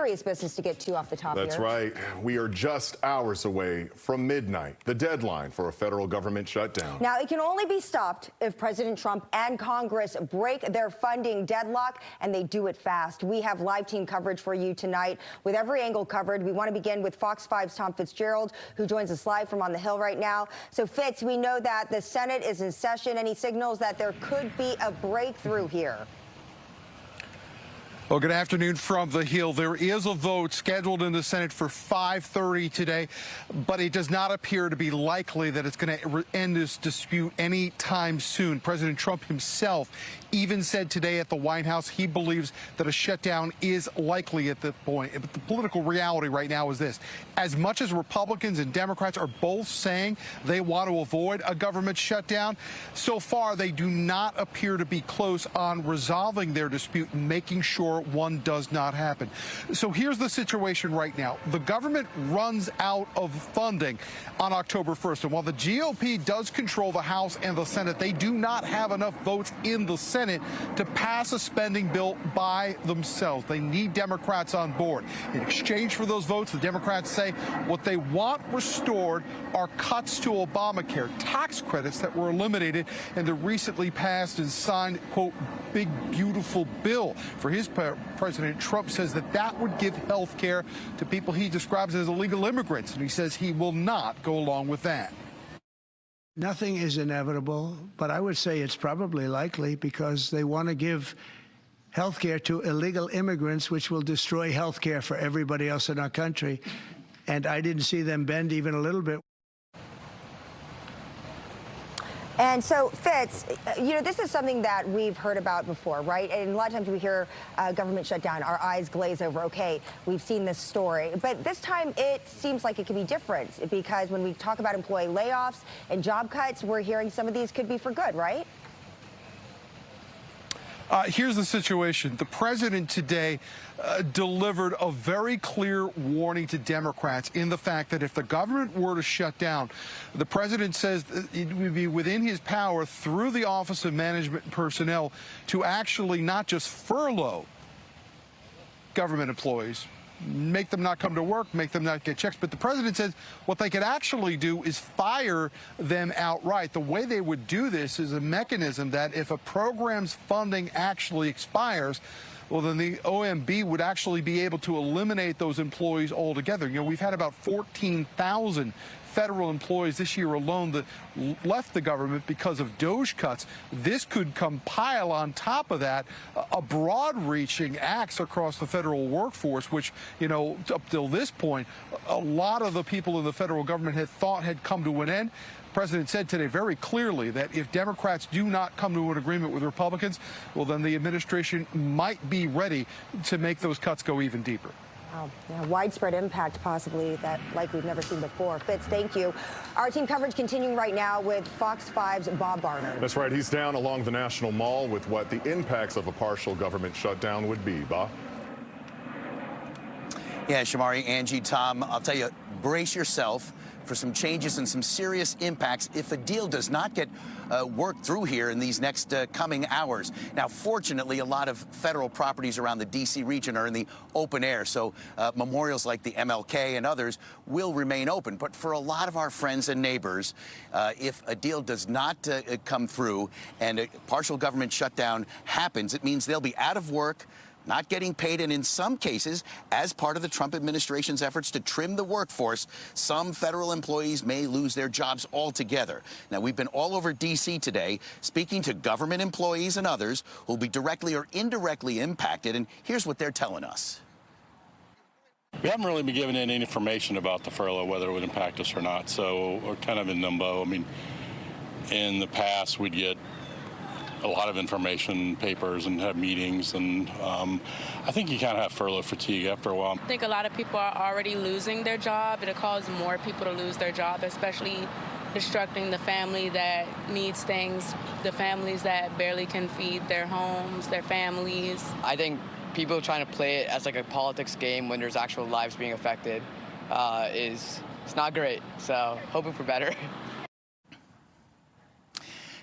serious business to get to off the top here. That's right. We are just hours away from midnight, the deadline for a federal government shutdown. Now, it can only be stopped if President Trump and Congress break their funding deadlock, and they do it fast. We have live team coverage for you tonight with every angle covered. We want to begin with Fox 5's Tom Fitzgerald, who joins us live from on the Hill right now. So, Fitz, we know that the Senate is in session. Any signals that there could be a breakthrough here? Well, good afternoon from the Hill. There is a vote scheduled in the Senate for 5:30 today, but it does not appear to be likely that it's going to end this dispute any time soon. President Trump himself even said today at the White House he believes that a shutdown is likely at this point. But the political reality right now is this. As much as Republicans and Democrats are both saying they want to avoid a government shutdown, so far they do not appear to be close on resolving their dispute and making sure one does not happen. So here's the situation right now. The government runs out of funding on October 1st. And while the GOP does control the House and the Senate, they do not have enough votes in the Senate to pass a spending bill by themselves. They need Democrats on board. In exchange for those votes, the Democrats say what they want restored are cuts to Obamacare, tax credits that were eliminated in the recently passed and signed, quote, big, beautiful bill. For his part, President Trump says that would give health care to people he describes as illegal immigrants, and he says he will not go along with that. Nothing is inevitable, but I would say it's probably likely because they want to give health care to illegal immigrants, which will destroy health care for everybody else in our country. And I didn't see them bend even a little bit. And so, Fitz, you know, this is something that we've heard about before, right? And a lot of times we hear government shutdown, our eyes glaze over, okay, we've seen this story. But this time it seems like it could be different because when we talk about employee layoffs and job cuts, we're hearing some of these could be for good, right? Here's the situation. The president today delivered a very clear warning to Democrats in the fact that if the government were to shut down, the president says it would be within his power through the Office of Management Personnel to actually not just furlough government employees, make them not come to work, make them not get checks. But the president says what they could actually do is fire them outright. The way they would do this is a mechanism that if a program's funding actually expires, well, then the OMB would actually be able to eliminate those employees altogether. You know, we've had about 14,000 federal employees this year alone that left the government because of DOGE cuts. This could compile on top of that a broad-reaching axe across the federal workforce, which, you know, up till this point, a lot of the people in the federal government had thought had come to an end. The president said today very clearly that if Democrats do not come to an agreement with Republicans, well, then the administration might be ready to make those cuts go even deeper. Wow. Yeah, widespread impact possibly that like we've never seen before. Fitz, thank you. Our team coverage continuing right now with Fox 5's Bob Barnard. That's right. He's down along the National Mall with what the impacts of a partial government shutdown would be. Bob? Yeah, Shamari, Angie, Tom, I'll tell you, brace yourself for some changes and some serious impacts if a deal does not get worked through here in these next coming hours. Now, fortunately, a lot of federal properties around the D.C. region are in the open air, so memorials like the MLK and others will remain open. But for a lot of our friends and neighbors, if a deal does not come through and a partial government shutdown happens, it means they'll be out of work, not getting paid, and in some cases, as part of the Trump administration's efforts to trim the workforce, some federal employees may lose their jobs altogether. Now, we've been all over D.C. today speaking to government employees and others who will be directly or indirectly impacted, and here's what they're telling us. We haven't really been given any information about the furlough, whether it would impact us or not, so we're kind of in limbo. I mean, in the past, we'd get a lot of information, papers, and have meetings, and I think you kind of have furlough fatigue after a while. I think a lot of people are already losing their job. It'll cause more people to lose their job, especially destructing the family that needs things, the families that barely can feed their homes, their families. I think people trying to play it as like a politics game when there's actual lives being affected it's not great, so hoping for better.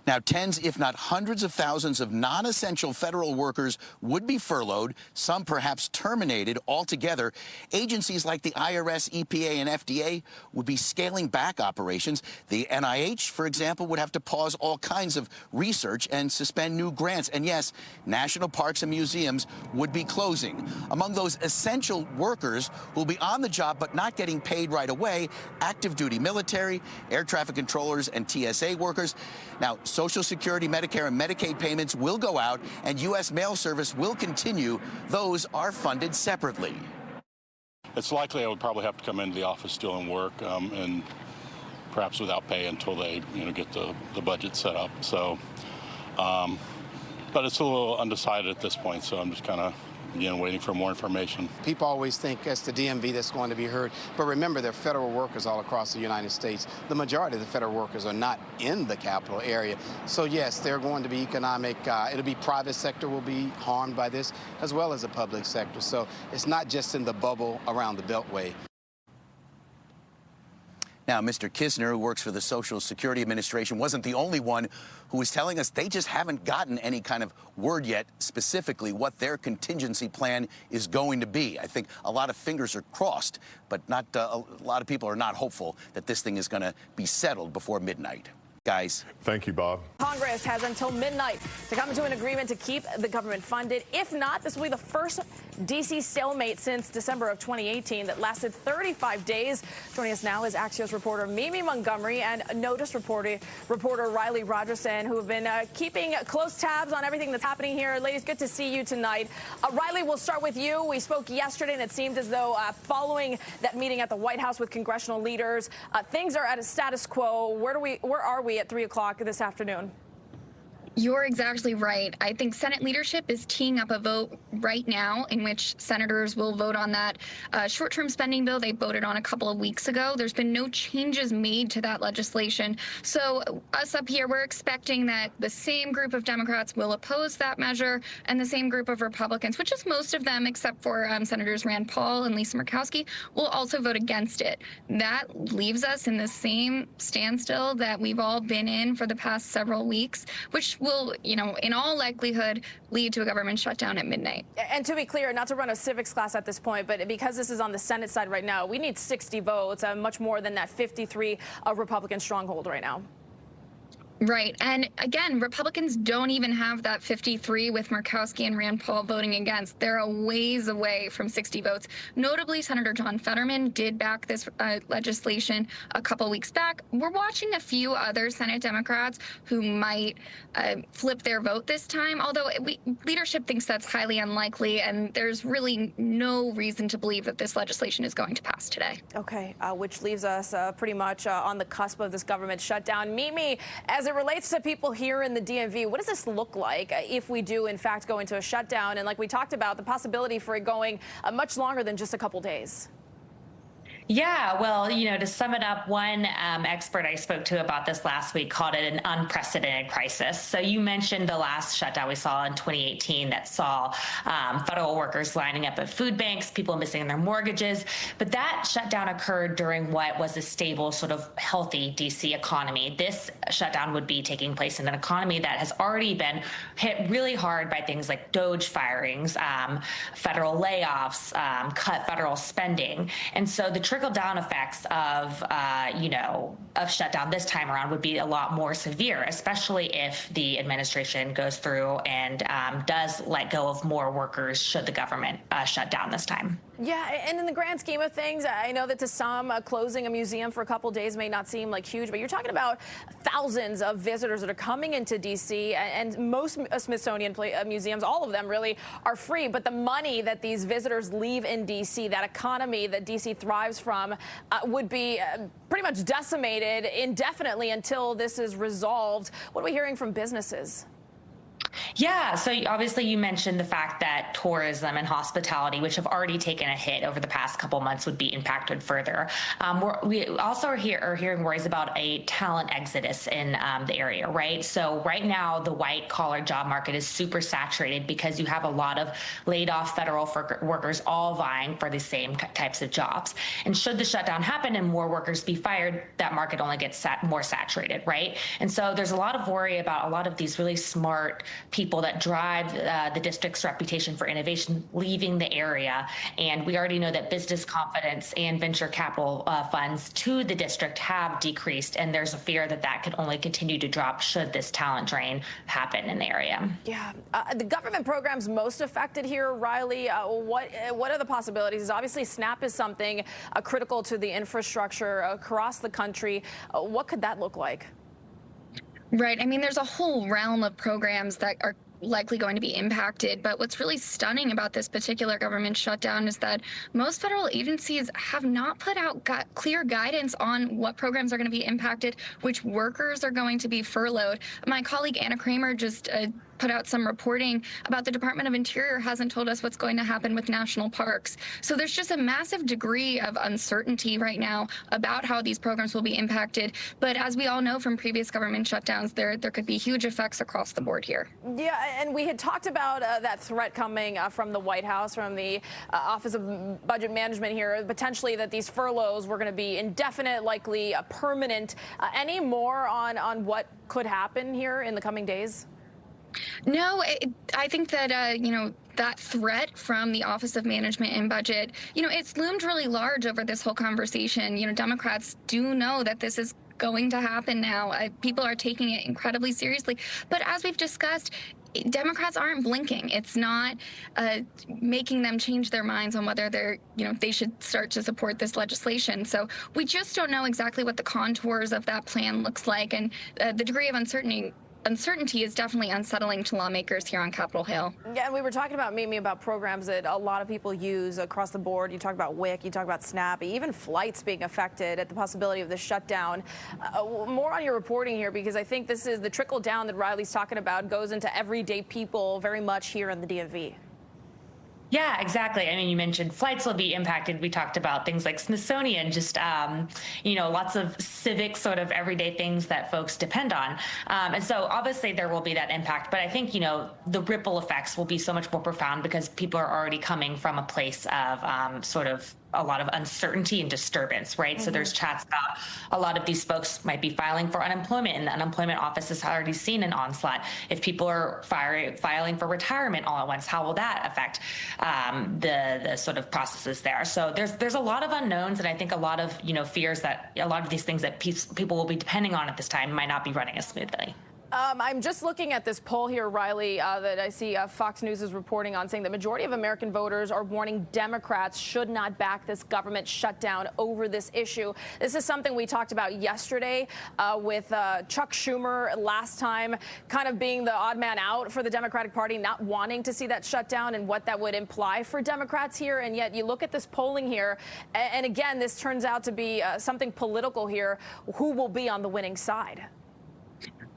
Now, tens, if not hundreds of thousands of non-essential federal workers would be furloughed, some perhaps terminated altogether. Agencies like the IRS, EPA, and FDA would be scaling back operations. The NIH, for example, would have to pause all kinds of research and suspend new grants. And yes, national parks and museums would be closing. Among those essential workers who will be on the job but not getting paid right away, active duty military, air traffic controllers, and TSA workers. Now, Social Security, Medicare, and Medicaid payments will go out, and U.S. mail service will continue. Those are funded separately. It's likely I would probably have to come into the office still and work, and perhaps without pay until they, get the budget set up. So, but it's a little undecided at this point. So I'm just kind of, waiting for more information. People always think it's the DMV that's going to be hurt, but remember, there are federal workers all across the United States. The majority of the federal workers are not in the capital area. So yes, they're going to be economic, it'll be private sector will be harmed by this, as well as the public sector. So it's not just in the bubble around the Beltway. Now, Mr. Kisner, who works for the Social Security Administration, wasn't the only one who was telling us they just haven't gotten any kind of word yet specifically what their contingency plan is going to be. I think a lot of fingers are crossed, but not a lot of people are not hopeful that this thing is going to be settled before midnight. Guys. Thank you, Bob. Congress has until midnight to come to an agreement to keep the government funded. If not, this will be the first D.C. stalemate since December of 2018 that lasted 35 days. Joining us now is Axios reporter Mimi Montgomery and Notice reporter Riley Rogerson, who have been keeping close tabs on everything that's happening here. Ladies, good to see you tonight. Riley, we'll start with you. We spoke yesterday, and it seemed as though following that meeting at the White House with congressional leaders, things are at a status quo. Where are we at 3 o'clock this afternoon? You're exactly right. I think Senate leadership is teeing up a vote right now in which senators will vote on that short-term spending bill they voted on a couple of weeks ago. There's been no changes made to that legislation. So us up here, we're expecting that the same group of Democrats will oppose that measure and the same group of Republicans, which is most of them except for Senators Rand Paul and Lisa Murkowski, will also vote against it. That leaves us in the same standstill that we've all been in for the past several weeks, which will, in all likelihood, lead to a government shutdown at midnight. And to be clear, not to run a civics class at this point, but because this is on the Senate side right now, we need 60 votes, much more than that 53 Republican stronghold right now. Right. And again, Republicans don't even have that 53 with Murkowski and Rand Paul voting against. They're a ways away from 60 votes. Notably, Senator John Fetterman did back this legislation a couple weeks back. We're watching a few other Senate Democrats who might flip their vote this time, although leadership thinks that's highly unlikely, and there's really no reason to believe that this legislation is going to pass today. Okay, which leaves us pretty much on the cusp of this government shutdown. Mimi, as it relates to people here in the DMV, what does this look like if we do, in fact, go into a shutdown? And like we talked about, the possibility for it going much longer than just a couple days. Yeah, well, to sum it up, one expert I spoke to about this last week called it an unprecedented crisis. So you mentioned the last shutdown we saw in 2018 that saw federal workers lining up at food banks, people missing their mortgages. But that shutdown occurred during what was a stable, sort of healthy D.C. economy. This shutdown would be taking place in an economy that has already been hit really hard by things like DOJ firings, federal layoffs, cut federal spending. And so the trickle-down effects of shutdown this time around would be a lot more severe, especially if the administration goes through and does let go of more workers should the government shut down this time. Yeah, and in the grand scheme of things, I know that to some, closing a museum for a couple days may not seem like huge, but you're talking about thousands of visitors that are coming into D.C., and most Smithsonian museums, all of them really, are free. But the money that these visitors leave in D.C., that economy that D.C. thrives from, would be pretty much decimated indefinitely until this is resolved. What are we hearing from businesses? Yeah, so obviously you mentioned the fact that tourism and hospitality, which have already taken a hit over the past couple months, would be impacted further. We also are hearing worries about a talent exodus in the area, right? So right now, the white-collar job market is super saturated because you have a lot of laid-off federal workers all vying for the same types of jobs. And should the shutdown happen and more workers be fired, that market only gets more saturated, right? And so there's a lot of worry about a lot of these really smart people that drive the district's reputation for innovation leaving the area. And we already know that business confidence and venture capital funds to the district have decreased. And there's a fear that that could only continue to drop should this talent drain happen in the area. Yeah. The government programs most affected here, Riley, what are the possibilities? Obviously, SNAP is something critical to the infrastructure across the country. What could that look like? Right. I mean, there's a whole realm of programs that are likely going to be impacted. But what's really stunning about this particular government shutdown is that most federal agencies have not put out clear guidance on what programs are going to be impacted, which workers are going to be furloughed. My colleague Anna Kramer just put out some reporting about the Department of Interior hasn't told us what's going to happen with national parks. So there's just a massive degree of uncertainty right now about how these programs will be impacted. But as we all know from previous government shutdowns, there could be huge effects across the board here. Yeah, and we had talked about that threat coming from the White House, from the Office of Budget Management here, potentially that these furloughs were going to be indefinite, likely permanent. Any more on what could happen here in the coming days? No, I think that, that threat from the Office of Management and Budget, it's loomed really large over this whole conversation. Democrats do know that this is going to happen now. People are taking it incredibly seriously. But as we've discussed, Democrats aren't blinking. It's not making them change their minds on whether they should start to support this legislation. So we just don't know exactly what the contours of that plan looks like. And the degree of uncertainty is definitely unsettling to lawmakers here on Capitol Hill. Yeah, and we were talking about, Mimi, about programs that a lot of people use across the board. You talk about WIC, you talk about SNAP, even flights being affected at the possibility of the shutdown. More on your reporting here, because I think this is the trickle down that Riley's talking about goes into everyday people very much here in the DMV. Yeah, exactly. I mean, you mentioned flights will be impacted. We talked about things like Smithsonian, just, lots of civic sort of everyday things that folks depend on. And so obviously there will be that impact. But I think, the ripple effects will be so much more profound because people are already coming from a place of sort of a lot of uncertainty and disturbance, right? Mm-hmm. So there's chats about a lot of these folks might be filing for unemployment, and the unemployment office has already seen an onslaught. If people are filing for retirement all at once, how will that affect the sort of processes there? So there's a lot of unknowns, and I think a lot of fears that a lot of these things that people will be depending on at this time might not be running as smoothly. I'm just looking at this poll here, Riley, that I see Fox News is reporting on, saying the majority of American voters are warning Democrats should not back this government shutdown over this issue. This is something we talked about yesterday with Chuck Schumer last time, kind of being the odd man out for the Democratic Party, not wanting to see that shutdown and what that would imply for Democrats here. And yet you look at this polling here, and again, this turns out to be something political here. Who will be on the winning side?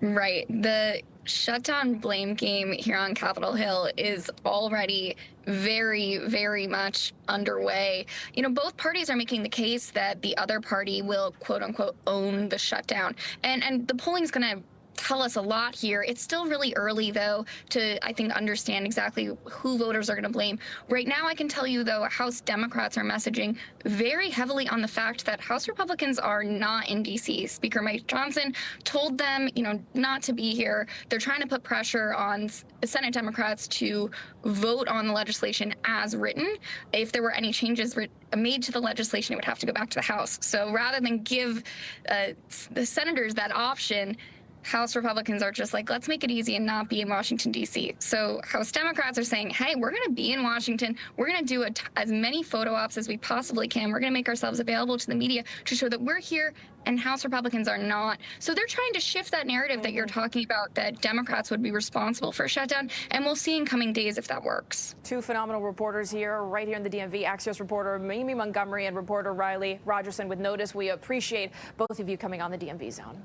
Right. The shutdown blame game here on Capitol Hill is already very, very much underway. Both parties are making the case that the other party will, quote unquote, own the shutdown. And the polling is going to tell us a lot here. It's still really early, though, to, I think, understand exactly who voters are going to blame. Right now, I can tell you, though, House Democrats are messaging very heavily on the fact that House Republicans are not in D.C. Speaker Mike Johnson told them, not to be here. They're trying to put pressure on Senate Democrats to vote on the legislation as written. If there were any changes made to the legislation, it would have to go back to the House. So rather than give the senators that option, House Republicans are just like, let's make it easy and not be in Washington, D.C. So House Democrats are saying, hey, we're going to be in Washington. We're going to do as many photo ops as we possibly can. We're going to make ourselves available to the media to show that we're here, and House Republicans are not. So they're trying to shift that narrative that you're talking about, that Democrats would be responsible for a shutdown, and we'll see in coming days if that works. Two phenomenal reporters here, right here in the DMV. Axios reporter Mimi Montgomery and reporter Riley Rogerson with Notice. We appreciate both of you coming on the DMV Zone.